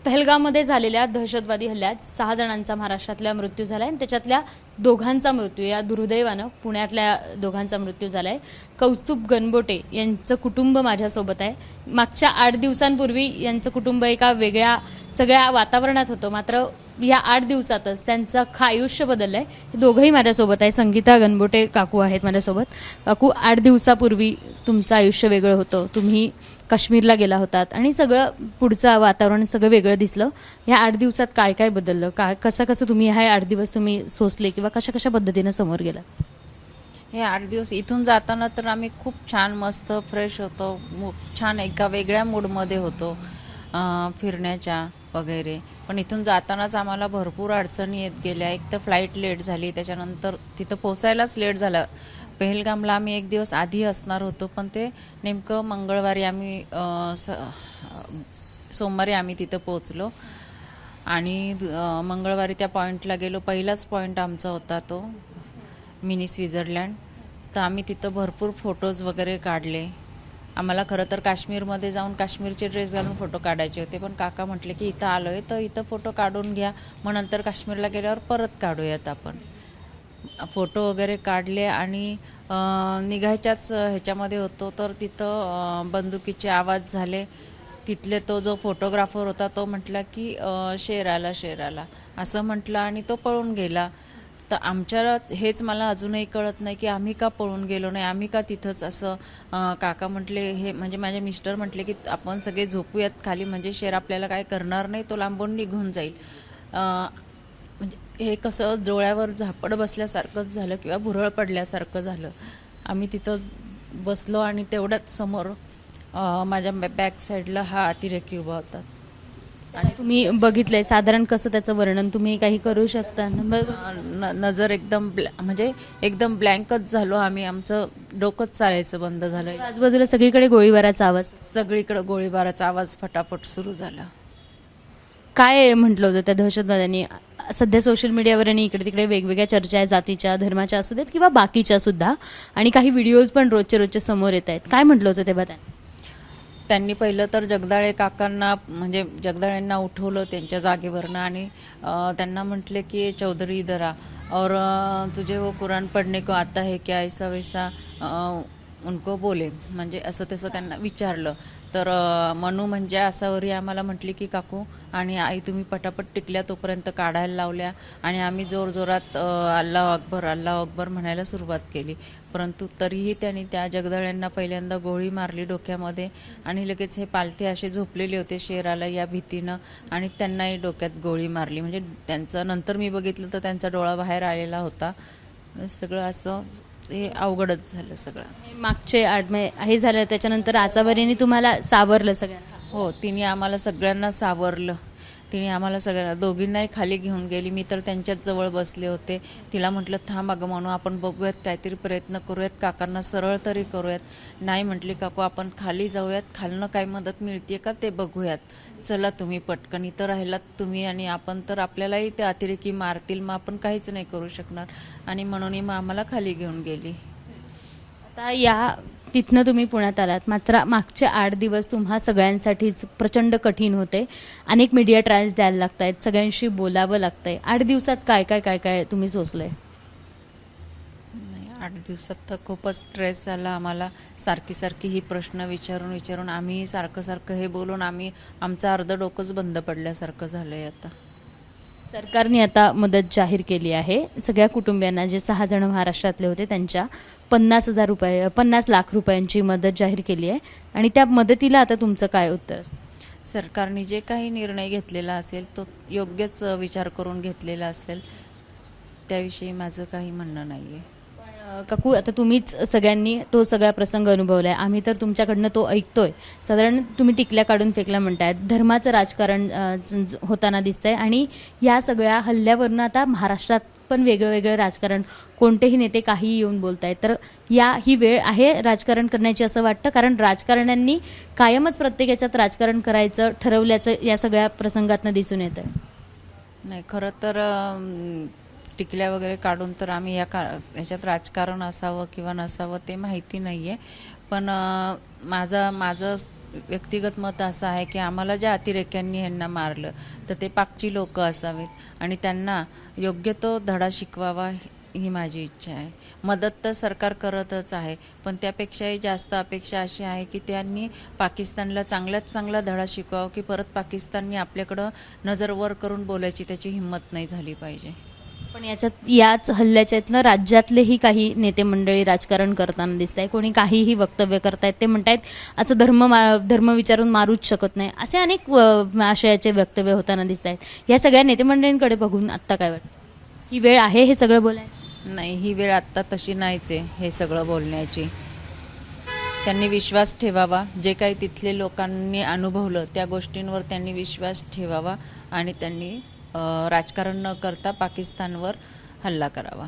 पहलगाममध्ये झालेल्या दहशतवादी हल्ल्यात 6 जणांचा महाराष्ट्रातल्या मृत्यू झाला आहे आणि त्याच्यातल्या दोघांचा मृत्यू या दुर्दैवानं पुण्यातल्या दोघांचा मृत्यू झाला आहे। कौस्तुभ गणबोटे यांचं कुटुंब माझ्यासोबत आहे। मागच्या 8 दिवसांपूर्वी यांचं कुटुंब एका वेगळ्या सगळ्या वातावरणात होतं, मात्र या 8 दिवसातच त्यांचं आयुष्य बदललंय। हे दोघंही माझ्यासोबत आहे। संगीता गणबोटे काकू आहेत माझ्यासोबत। काकू, 8 दिवसापूर्वी तुमचं आयुष्य वेगळं होतं, तुम्ही काश्मीरला गेला होतात आणि सगळं पुढचं वातावरण सगळं वेगळं दिसलं। या 8 दिवसात काय काय बदललं, कसं तुम्ही हे 8 दिवस तुम्ही सोसले किंवा कशा पद्धतीने समोर गेला? हे 8 दिवस इथून जाताना तर आम्ही खूप छान मस्त फ्रेश होतो, छान एका वेगळ्या मूडमध्ये होतो फिरण्याच्या वगैरे। पण इथून जातानाच आम्हाला भरपूर अडचणी येत गेल्या। एक तर फ्लाईट लेट झाली, त्याच्यानंतर तिथं पोचायलाच लेट झालं। पहलगामला आम्ही 1 दिवस आधी असणार होतो, पण ते नेमकं मंगळवारी आम्ही सोमवारी आम्ही तिथं पोचलो आणि मंगळवारी त्या पॉईंटला गेलो। पहिलाच पॉईंट आमचा होता तो मिनी स्वित्झर्लंड। तर आम्ही तिथं भरपूर फोटोज वगैरे काढले। आम्हाला खरं तर काश्मीरमध्ये जाऊन काश्मीरचे ड्रेस घालून फोटो काढायचे होते, पण काका म्हटले की इथं आलोय तर इथं फोटो काढून घ्या, मग नंतर काश्मीरला गेल्यावर परत काढूयात आपण। फोटो वगैरे काढले आणि निघायच्याच ह्याच्यामध्ये होतो तर तिथं बंदुकीचे आवाज झाले। तिथले तो जो फोटोग्राफर होता तो म्हटला की शेर आला असं म्हटलं आणि तो पळून गेला। तर आमच्या हेच मला अजूनही कळत नाही की आम्ही का पळून गेलो नाही, आम्ही का तिथंच असं। काका म्हटले, हे म्हणजे माझे मिस्टर म्हटले की आपण सगळे झोपूयात खाली, म्हणजे शेर आपल्याला काय करणार नाही, तो लांबून निघून जाईल। म्हणजे हे कसं डोळ्यावर झापड बसल्यासारखंच झालं किंवा भुरळ पडल्यासारखं झालं। आम्ही तिथं बसलो आणि तेवढ्याच समोर माझ्या बॅक साईडला हा अतिरेकी उभा होता आणि तुम्ही बघितलंय साधारण कसं त्याचं वर्णन तुम्ही काही करू शकता? नजर एकदम म्हणजे एकदम ब्लँकच झालो आम्ही। आमचं डोकंच चालायचं बंद झालं। आजूबाजूला सगळीकडे गोळीबाराचा आवाज, सगळीकडे गोळीबाराचा आवाज फटाफट सुरू झाला। काय म्हटलं होतं त्या दहशतवाद्यांनी? सध्या सोशल मीडियावर आणि इकडे तिकडे वेगवेगळ्या चर्चा आहे, जातीच्या धर्माच्या असू देत किंवा बाकीच्या सुद्धा, आणि काही व्हिडिओज पण रोजचे समोर येत आहेत। काय म्हटलं होतं तेव्हा त्यांनी पहिलं तर जगदाळे काकांना म्हणजे जगदाळेंना उठवलं त्यांच्या जागेवरनं आणि त्यांना म्हटले की चौधरी इधर आ और तुझे वो कुरान पढ़ने को आता है क्या, ऐसा वैसा उनको बोले, म्हणजे असं तसं त्यांना विचारलं। तर मनू म्हणजे असावरी आम्हाला म्हटली की काकू आणि आई तुम्ही पटापट टिकल्या तोपर्यंत काढायला लावल्या आणि आम्ही जोरजोरात अल्लाह अकबर म्हणायला सुरुवात केली। परंतु तरीही त्यांनी त्या जगदाळ्यांना पहिल्यांदा गोळी मारली डोक्यामध्ये आणि लगेच हे पालथे असे झोपलेले होते शेराला या भीतीनं आणि त्यांनाही डोक्यात गोळी मारली। म्हणजे त्यांचं नंतर मी बघितलं तर त्यांचा डोळा बाहेर आलेला होता। सगळं असं हे अवघडच झालं सगळं। मागचे हे झालं त्याच्यानंतर आसावरीने तुम्हाला सावरलं सगळ्यांना? हो, तिने आम्हाला सगळ्यांना सावरलं। तिने आम्हाला सगळ्यांना दोघींनाही खाली घेऊन गेली। मी तर त्यांच्याच जवळ बसले होते। तिला म्हटलं थांब अगं म्हणू, आपण बघूयात, काहीतरी प्रयत्न करूयात, काकांना सरळ तरी करूयात। नाही म्हटली काकू आपण खाली जाऊयात, खालनं काय मदत मिळते का ते बघूयात, चला तुम्ही पटकन, इथं राहिलात तुम्ही आणि आपण तर आपल्यालाही ते अतिरेकी मारतील, मग आपण काहीच नाही करू शकणार। आणि म्हणून मग आम्हाला खाली घेऊन गेली। आता या तिथनं तुम्ही पुण्यात आलात, मात्र मागचे 8 दिवस तुम्हा सगळ्यांसाठीच प्रचंड कठीण होते। अनेक मीडिया ट्रायल्स द्यायला लागत आहेत, सगळ्यांशी बोलावं लागतंय। 8 दिवसात काय तुम्ही सोसलंय? 8 दिवसात तर खूपच स्ट्रेस झाला आम्हाला। सारखी ही प्रश्न विचारून आम्ही सारखं हे बोलून आमचं अर्ध डोकंच बंद पडल्यासारखं झालंय आता। सरकारने आता मदत जाहीर केली आहे सगळ्या कुटुंबियांना, जे 6 जण महाराष्ट्रातले होते त्यांच्या 50 लाख रुपयांची मदत जाहीर केली आहे आणि त्या मदतीला आता तुमचं काय उत्तर? सरकारने जे काही निर्णय घेतलेला असेल तो योग्यच विचार करून घेतलेला असेल, त्याविषयी माझं काही म्हणणं नाही आहे। काकू, आता तुम्हीच सगळ्यांनी तो सगळा प्रसंग अनुभवलाय, आम्ही तर तुमच्याकडनं तो ऐकतोय। साधारण तुम्ही टिकल्या काढून फेकला म्हणतायत, धर्माचं राजकारण होताना दिसतंय आणि या सगळ्या हल्ल्यावरनं आता महाराष्ट्रात पण वेगळं राजकारण, कोणतेही नेते काहीही येऊन बोलतायत। तर ही वेळ आहे राजकारण करण्याची असं वाटतं, कारण राजकारण्यांनी कायमच प्रत्येक याच्यात राजकारण करायचं ठरवल्याचं या सगळ्या प्रसंगातनं दिसून येतंय। नाही, खरं तर टिकल्या वगैरे काढून तर आम्ही ह्याच्यात राजकारण असावं किंवा नसावं ते माहिती नाही आहे। पण माझं व्यक्तिगत मत असं आहे की आम्हाला ज्या अतिरेक्यांनी ह्यांना मारलं तर ते पाकची लोक असावीत आणि त्यांना योग्य तो धडा शिकवावा ही माझी इच्छा आहे. मदत तर सरकार करतच आहे, पण त्यापेक्षाही जास्त अपेक्षा अशी आहे की त्यांनी पाकिस्तानला चांगल्यात चांगला धडा शिकवावा की परत पाकिस्तानने आपल्याकडं नजर वर करून बोलायची त्याची हिंमत नाही झाली पाहिजे. पण याच हल्ल्याच्यातलं राज्यातलेही काही नेते मंडळी राजकारण करताना दिसत आहे. कोणी काहीही वक्तव्य करतायत, ते म्हणतायत असं धर्म विचारून मारूच शकत नाही, असे अनेक आशयाचे वक्तव्य होताना दिसत आहेत. या सगळ्या नेते मंडळींकडे बघून आत्ता काय वाटतं? ही वेळ आहे हे सगळं बोलायचं? नाही, ही वेळ आत्ता तशी नाहीच आहे हे सगळं बोलण्याची. त्यांनी विश्वास ठेवावा, जे काही तिथले लोकांनी अनुभवलं त्या गोष्टींवर त्यांनी विश्वास ठेवावा आणि त्यांनी राजकारण न करता पाकिस्तानवर हल्ला करावा.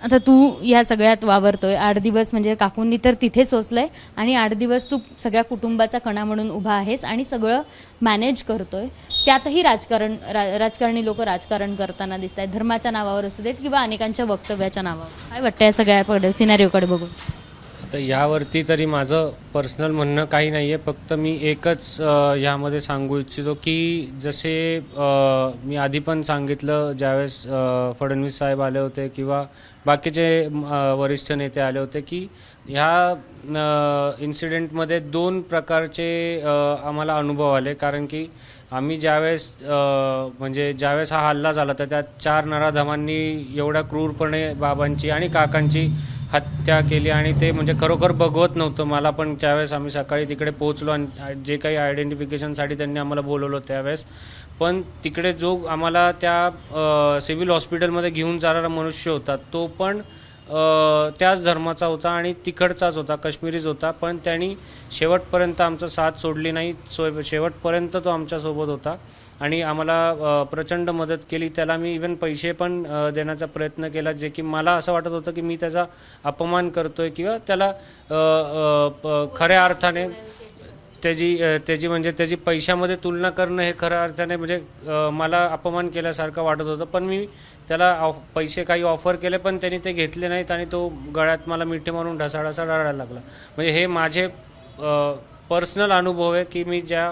आता तू या सगळ्यात वावरतोय 8 दिवस, म्हणजे काकूंनी तर तिथे सोसलंय आणि 8 दिवस तू सगळ्या कुटुंबाचा कणा म्हणून उभा आहेस आणि सगळं मॅनेज करतोय. त्यातही राजकारणी लोक राजकारण करताना दिसत आहेत, धर्माच्या नावावर असू देत किंवा अनेकांच्या वक्तव्याच्या नावावर. काय वाटतं या सगळ्या सिनारिओकडे बघून? आता यावरती तरी माझं पर्सनल म्हणणं काही नाही आहे. फक्त मी एकच ह्यामध्ये सांगू इच्छितो की जसे मी आधी पण सांगितलं, ज्यावेळेस फडणवीस साहेब आले होते किंवा बाकीचे वरिष्ठ नेते आले होते की ह्या इन्सिडेंटमध्ये 2 प्रकारचे आम्हाला अनुभव आले. कारण की आम्ही ज्यावेळेस हा हल्ला झाला तर त्या 4 नराधमांनी एवढ्या क्रूरपणे बाबांची आणि काकांची हत्या केली आणि ते म्हणजे खरोखर बघवत नव्हतं. मला पण ज्यावेळेस आम्ही सकाळी तिकडे पोहोचलो आणि जे काही आयडेंटिफिकेशनसाठी त्यांनी आम्हाला बोलवलं त्यावेळेस, पण तिकडे जो आम्हाला त्या सिव्हिल हॉस्पिटलमध्ये घेऊन जाणारा मनुष्य होता तो पण त्याच धर्माचा होता आणि तिकडचाच होता, काश्मीरीच होता. पण त्यांनी शेवटपर्यंत आमचा साथ सोडली नाही. शेवटपर्यंत तो आमच्यासोबत होता आणि आम्हाला प्रचंड मदत केली. त्याला मी इवन पैसे पण देण्याचा प्रयत्न केला, जे की मला असं वाटत होतं की मी त्याचा अपमान करतोय किंवा त्याला खऱ्या अर्थाने त्याची पैशामध्ये तुलना करणं हे खऱ्या अर्थाने म्हणजे मला अपमान केल्यासारखं वाटत होतं. पण मी त्याला पैसे काही ऑफर केले पण त्यांनी ते घेतले नाहीत आणि तो गळ्यात मला मिठी मारून ढसाढसा रडायला लागला. म्हणजे हे माझे पर्सनल अनुभव आहे की मी ज्या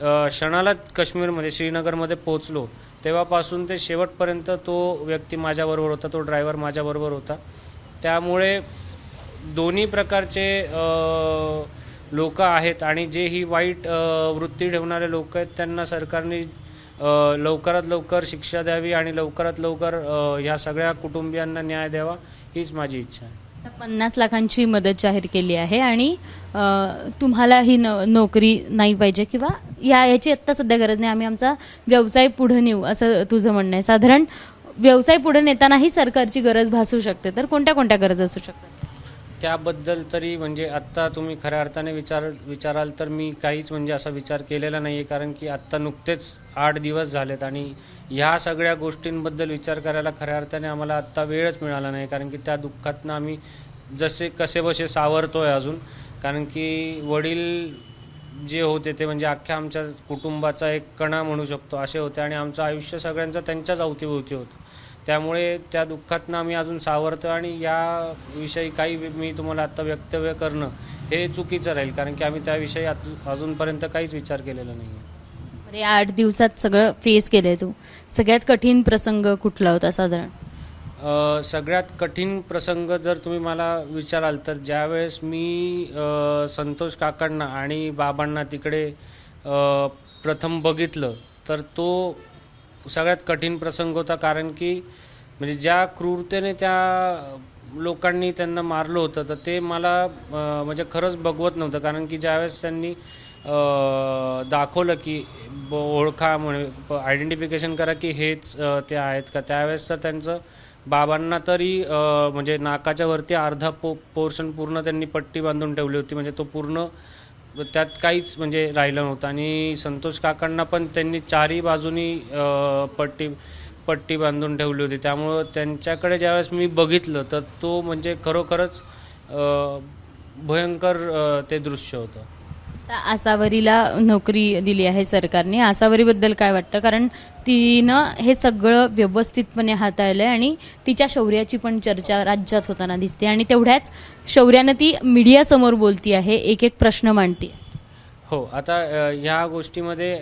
क्षणाला काश्मीरमध्ये श्रीनगरमध्ये पोहोचलो तेव्हापासून ते शेवटपर्यंत तो व्यक्ती माझ्याबरोबर होता, तो ड्रायव्हर माझ्याबरोबर होता. त्यामुळे दोन्ही प्रकारचे लोक आहेत आणि जे ही वाईट वृत्ती ठेवणारे लोक आहेत त्यांना सरकारने लवकरात लवकर शिक्षा द्यावी आणि लवकरात लवकर ह्या सगळ्या कुटुंबियांना न्याय द्यावा हीच माझी इच्छा आहे. 50 लाखांची मदत जाहीर केली आहे आणि तुम्हाला ही नोकरी नाही पाहिजे किंवा याची आत्ता सध्या गरज नाही, आम्ही आमचा व्यवसाय पुढे नेऊ, असं तुझं म्हणणं आहे. साधारण व्यवसाय पुढे नेतानाही सरकारची गरज भासू शकते, तर कोणत्या कोणत्या गरज असू शकतात? त्याबद्दल तरी म्हणजे आत्ता तुम्ही खऱ्या अर्थाने विचाराल तर मी काहीच म्हणजे असा विचार केलेला नाही आहे. कारण की आत्ता नुकतेच 8 दिवस झालेत आणि ह्या सगळ्या गोष्टींबद्दल विचार करायला खऱ्या अर्थाने आम्हाला आत्ता वेळच मिळाला नाही. कारण की त्या दुःखातनं आम्ही कसेबसे सावरतोय अजून. कारण की वडील जे होते ते म्हणजे अख्ख्या आमच्या कुटुंबाचा एक कणा म्हणू शकतो असे होते आणि आमचं आयुष्य सगळ्यांचं त्यांच्याच अवतीभोवती होतं. त्यामुळे त्या दुःखातनं आम्ही अजून सावरतो आणि याविषयी काही मी तुम्हाला आत्ता वक्तव्य करणं हे चुकीचं राहील. कारण की आम्ही त्याविषयी अजूनपर्यंत काहीच विचार केलेला नाही आहे. अरे 8 दिवसात सगळं फेस केलंय तू. सगळ्यात कठीण प्रसंग कुठला होता साधारण? सगळ्यात कठीण प्रसंग जर तुम्ही मला विचाराल तर ज्यावेळेस मी संतोष काकांना आणि बाबांना तिकडे प्रथम बघितलं तर तो सगळ्यात कठीण प्रसंग होता. कारण की म्हणजे ज्या क्रूरतेने त्या लोकांनी त्यांना मारलं होतं तर ते मला म्हणजे खरंच बघवत नव्हतं. कारण की ज्यावेळेस त्यांनी दाखवलं की ओळखा म्हणजे आयडेंटिफिकेशन करा की हेच ते आहेत का, त्यावेळेस तर त्यांचं बाबांना तरी म्हणजे नाकाच्या वरती अर्धा पोर्शन पूर्ण त्यांनी पट्टी बांधून ठेवली होती. म्हणजे तो पूर्ण त्यात काहीच म्हणजे राहिलं नव्हतं. आणि संतोष काकांना पण त्यांनी 4ही बाजूनी पट्टी बांधून ठेवली होती. त्यामुळं त्यांच्याकडे ज्यावेळेस मी बघितलं तर तो म्हणजे खरोखरच भयंकर ते दृश्य होतं. आसावरीला नोकरी दिली आहे सरकारने, आसावरीबद्दल काय वाटतं? कारण तिनं हे सगळं व्यवस्थितपणे हाताळलं आहे आणि तिच्या शौर्याची पण चर्चा राज्यात होताना दिसते आणि तेवढ्याच शौर्यानं ती मीडियासमोर बोलती आहे, एक प्रश्न मांडते. हो, आता ह्या गोष्टीमध्ये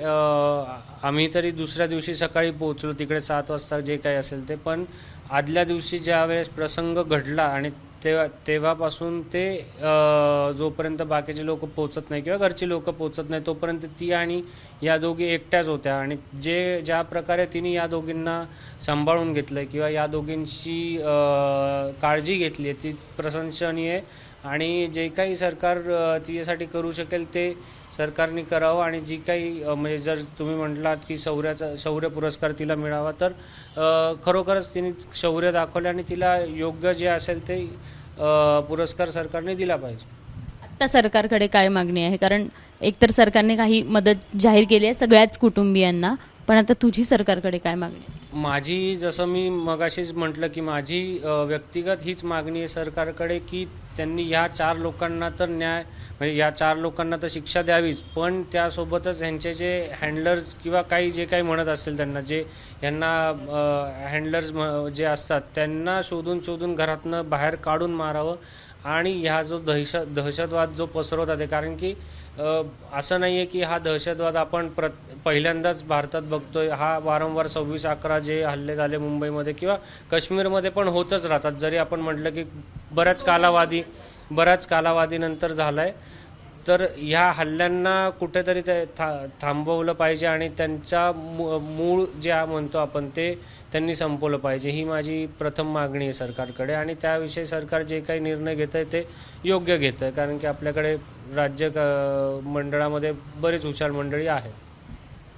आम्ही तरी दुसऱ्या दिवशी सकाळी पोहोचलो तिकडे 7 वाजता जे काही असेल ते. पण आदल्या दिवशी ज्या वेळेस प्रसंग घडला आणि तेव्हापासून ते जोपर्यंत बाकीचे लोक पोहोचत नाही किंवा घरची लोक पोहोचत नाही तोपर्यंत ती आणि या दोघी एकट्याच होत्या. आणि ज्या प्रकारे तिने या दोघींना सांभाळून घेतलं किंवा या दोघींची काळजी घेतली ती प्रशंसनीय आहे. आणि जे काही सरकार तिच्यासाठी करू शकेल ते सरकारने करावं. आणि जी काही म्हणजे जर तुम्ही म्हटलात की शौर्य पुरस्कार तिला मिळावा तर खरोखरच तिने शौर्य दाखवले आणि तिला योग्य जे असेल ते पुरस्कार सरकारने दिला पाहिजे. आत्ता सरकारकडे काय मागणी आहे? कारण एकतर सरकारने काही मदत जाहीर केली आहे सगळ्याच कुटुंबियांना, पण आता तुझी सरकारकडे काय मागणी आहे? माझी जसं मी मगाशीच म्हटलं की माझी व्यक्तिगत हीच मागणी आहे सरकारकडे की त्यांनी ह्या 4 लोकांना तर न्याय म्हणजे या 4 लोकांना तर शिक्षा द्यावीच, पण त्यासोबतच ह्यांचे जे हँडलर्स किंवा काही जे काही म्हणत असेल त्यांना ह्यांना हँडलर्स जे असतात त्यांना शोधून घरातनं बाहेर काढून मारावं. आणि ह्या जो दहशतवाद जो पसरवतात आहे, कारण की असं नाही आहे की हा दहशतवाद आपण पहिल्यांदाच भारतात बघतोय. हा वारंवार 26/11 जे हल्ले झाले मुंबईमध्ये किंवा काश्मीरमध्ये पण होतच राहतात. जरी आपण म्हटलं की बऱ्याच कालावधीनंतर झाला आहे, तर ह्या हल्ल्यांना कुठेतरी ते थांबवलं पाहिजे आणि त्यांचा मूळ जे म्हणतो आपण ते त्यांनी संपवलं पाहिजे. ही माझी प्रथम मागणी आहे सरकारकडे. आणि त्याविषयी सरकार जे काही निर्णय घेत आहे ते योग्य घेत आहे, कारण की आपल्याकडे राज्य मंडळामध्ये बरीच हुशार मंडळी आहेत.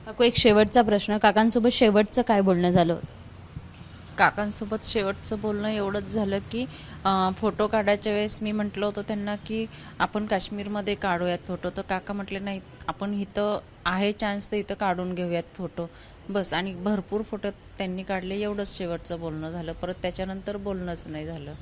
काकू, एक शेवटचा प्रश्न, काकांसोबत शेवटचं काय बोलणं झालं? काकांसोबत शेवटचं बोलणं एवढंच झालं की फोटो काढायच्या वेळेस मी म्हटलं होतं त्यांना की आपण काश्मीरमध्ये काढूयात फोटो, तर काका म्हटले नाही, आपण इथं आहे चान्स तर इथं काढून घेऊयात फोटो बस. आणि भरपूर फोटो त्यांनी काढले, एवढंच शेवटचं बोलणं झालं. परत त्याच्यानंतर बोलणंच नाही झालं.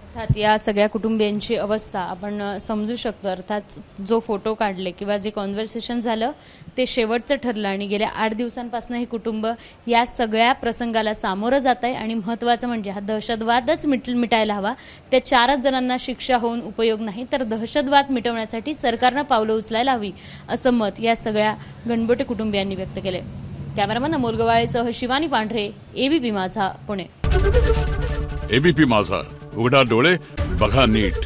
अर्थात या सगळ्या कुटुंबियांची अवस्था आपण समजू शकतो. अर्थात जो फोटो काढले किंवा जे कॉन्व्हर्सेशन झालं ते शेवटचं ठरलं आणि गेल्या 8 दिवसांपासून हे कुटुंब या सगळ्या प्रसंगाला सामोरं जात आहे. आणि महत्त्वाचं म्हणजे हा दहशतवादच मिटायला हवा. त्या 4 जणांना शिक्षा होऊन उपयोग नाही, तर दहशतवाद मिटवण्यासाठी सरकारनं पावलं उचलायला हवी, असं मत या सगळ्या गणबोटे कुटुंबियांनी व्यक्त केले. कॅमेरामन अमोल गवाळेसह शिवानी पांढरे, ABP माझा, पुणे. ABP माझा, उघडा डोळे बघा नीट.